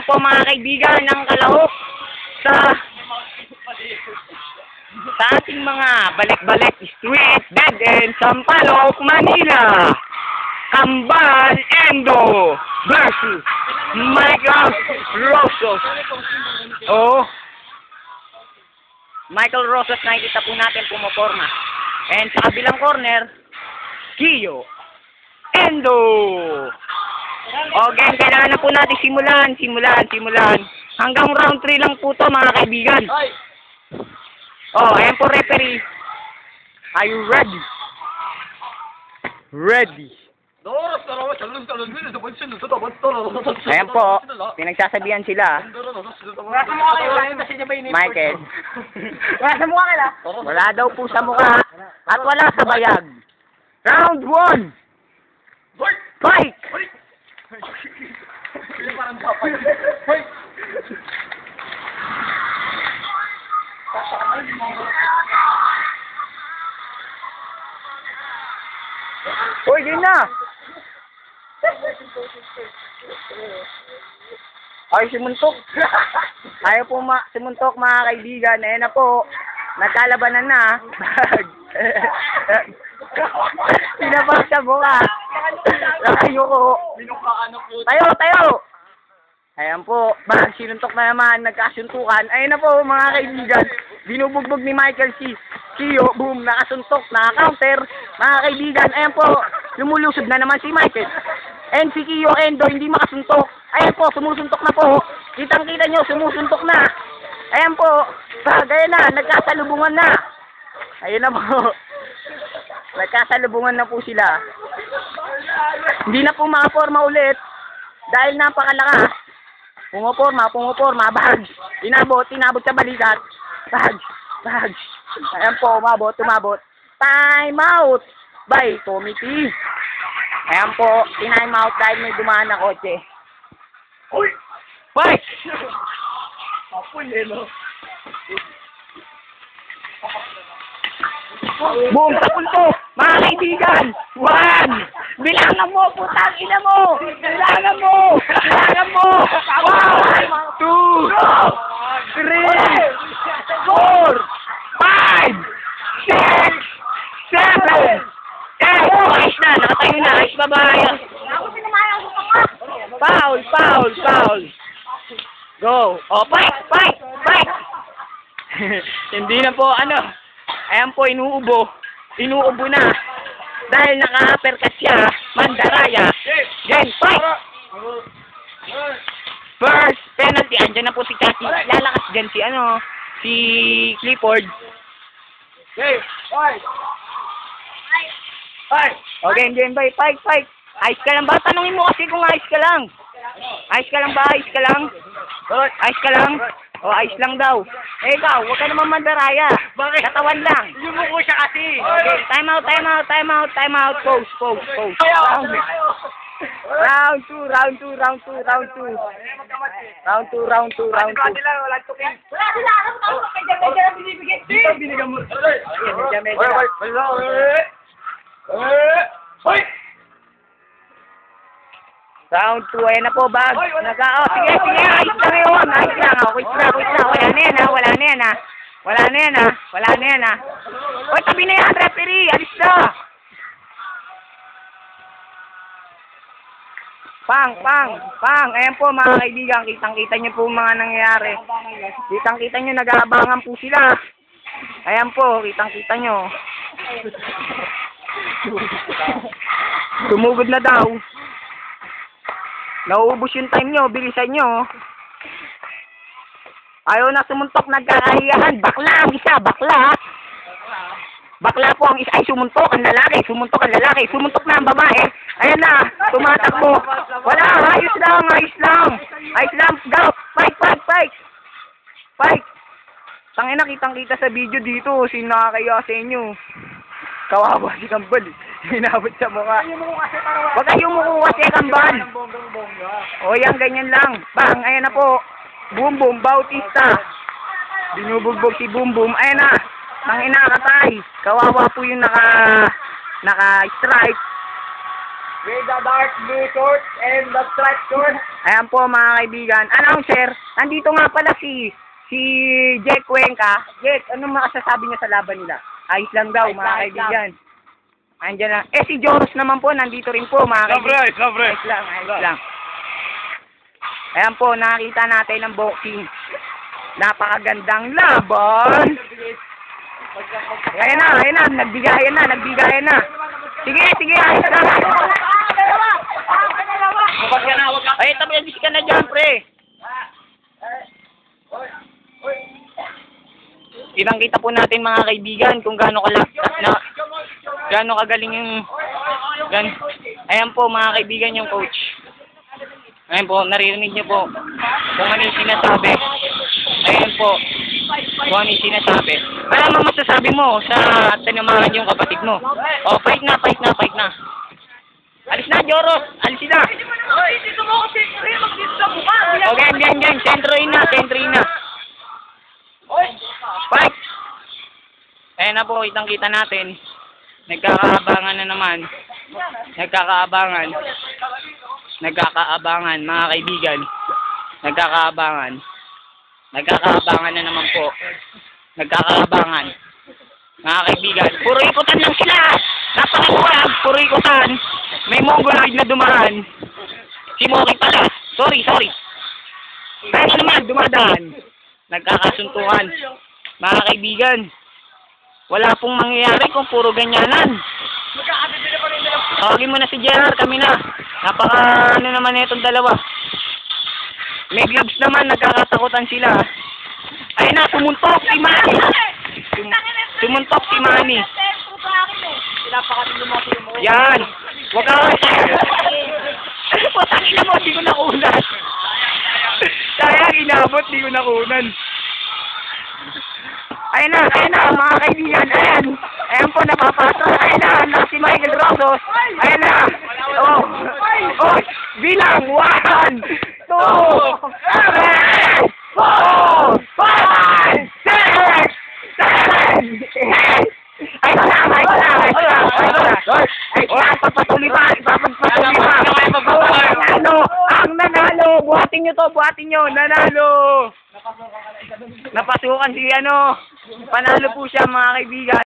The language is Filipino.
Ayan po mga kaibigan ng kalahok sa ating mga balik-balik street dead end Sampaloc, Manila. Kambal Endo versus Michael Rosas. Oh, Michael Rosas, nakikita po natin pumoporma. And sa kabilang corner, Kiyo Endo. Okay, kailangan na po natin simulan. Hanggang round 3 lang po to mga kaibigan. Oh, ayan po referee. Are you ready? Ready. Ayan po, pinagsasabihan sila. Michael. Wala sa mukha kala. Wala daw po sa mukha at wala sa bayag. Round 1. Fight! Uy, yun na! Ay, simuntok. Ayaw po simuntok mga kaibigan. Ayan na po. Nagkalabanan na. Pinabag sa buka. Ayoko. Tayo! Ayan po. Bag, sinuntok na naman. Nagkasuntukan. Ayan na po mga kaibigan. Binubugbog ni Michael si Kiyo. Boom. Nakasuntok. Naka-counter. Mga kaibigan. Ayan po. Lumulusod na naman si Michael. And si Kiyo Endo hindi makasuntok. Ayan po. Sumusuntok na po. Kitang-kita nyo. Sumusuntok na. Ayan po. Gaya na. Nagkasalubungan na. Ayan na po. Nagkasalubungan na po sila. Hindi na po makaporma ulit. Dahil napakalakas. Pumuporma. Bag. Inabot sa balikat. Bag. Ayan po. Tumabot. Time out. By committee. Ayan po. Time out dahil may dumaan na kotse. Uy! Fight! Kapul eh, no? Boom! Sa punto! Mga kaibigan! 1! Bilangan mo! Putang ina mo! Bilangan mo! 1, 2, 3, 4, 5, 6, 7, 8! Ayos na! Nakatayo na! Ayos ba ba? Ako sinamayan ko pa nga. Foul! Go! Oh, fight! Hindi na po, ayan po, inuubo na. Dahil naka-uppercut siya, mandaraya. Then, fight! First penalty, andyan na po si Cathy. Lalakas dyan si Clifford. Okay, game by, fight! Ayos ka lang ba? Tanungin mo kasi kung ayos ka lang. Ayos ka lang ba? Ayos ka lang? O, ayos lang daw. Eh, ikaw, huwag ka naman mandaraya. Bakit? Katawan lang. Yumuko siya kasi. Okay, time out. Pause. Round 2. Wala sila. Walang tuking. Wala sila. Ano mo medyo na binibigay. Dito binigyan mo. Round 2, ayan na po, bag. Sige, ayos lang yun. Ayos lang. Quick na. Wala na yan. Oy, tabi na yan, referee. Alis na. Pang. Ayan po, mga kaibigan. Kitang-kita nyo po mga nangyayari. Kitang-kita nyo, nag-aabangan po sila. Ayan po, kitang-kita nyo. Tumugod na daw. Nauubos yung time nyo, bilisan nyo. Ayaw na sumuntok, nagkakahiyahan. Bakla ang isa, bakla. Bakla po ang isa ay sumuntok ang lalaki. Sumuntok na ang babae. Ayan na, tumatakbo. Wala, ayos lang. Go, fight. Tangina, kitang-kita sa video dito. Sino nakakaya sa inyo? Kawawa si Kambal. Hinabot sa mukha. Huwag kayong mukuha kasi Kambal. O yan, ganyan lang. Bang, ayan na po. Boom, Bautista. Binubugbog si Boom. Ayan na. Tangina, katay. Kawawa po yung naka-strike. With the dark blue shorts and the striped shorts. Ayan po mga kaibigan. Announcer, nandito nga pala si Jack Cuenca. Jack, anong makasasabi niya sa laban nila? Ayos lang daw mga kaibigan. Andiyan na. Si Joros naman po, nandito rin po mga kaibigan. Ayos lang. Ayan po, nakita natin ang boxing. Napakagandang laban. Ayan na, nagbigayan na. Sige, ayos lang. Ay, tabi ka na dyan, pre. Kita po natin mga kaibigan kung gaano kagaling yung ayan po mga kaibigan yung coach. Ayan po, naririnig niyo po kung ano yung sinasabi. Ayan po, kung ano yung sinasabi. Ano naman masasabi mo sa tinamahan yung kapatid mo? O, fight na. Alis na, Joros! Alis na! O, gang. Sentroin na. Fight! Ayan na po, kitang-kita natin. Nagkakaabangan na naman. Nagkakaabangan, mga kaibigan. Nagkakaabangan na naman po. Mga kaibigan. Puro ikutan lang sila. Napakabuwag. Puro ikutan. May mongoloid na dumaan. Si Moki pala. Sorry. Kaya naman, dumadaan. Nagkakasuntukan. Mga kaibigan. Wala pong mangyayari kung puro ganyanan. Tawagin mo na si Gerard, kami na. Ano naman itong dalawa. May gloves naman, nagkakatakutan sila. Ayun na, tumuntok si Manny. Yan. Huwag ka patangin na mo, di ko nakunan. Sayang inabot, di ko nakunan. Ayun na, mga kaibigan, ayan po, napapasok. Ayun na, si Michael Rosas. Ayun na. Oh, bilang, 1, 2, 3, 4, 5, 6, 7, 8. Ayun na, papatuloy pa. Ang nanalo, buhatin nyo, nanalo. Napasukan si panalo po siya mga kaibigan.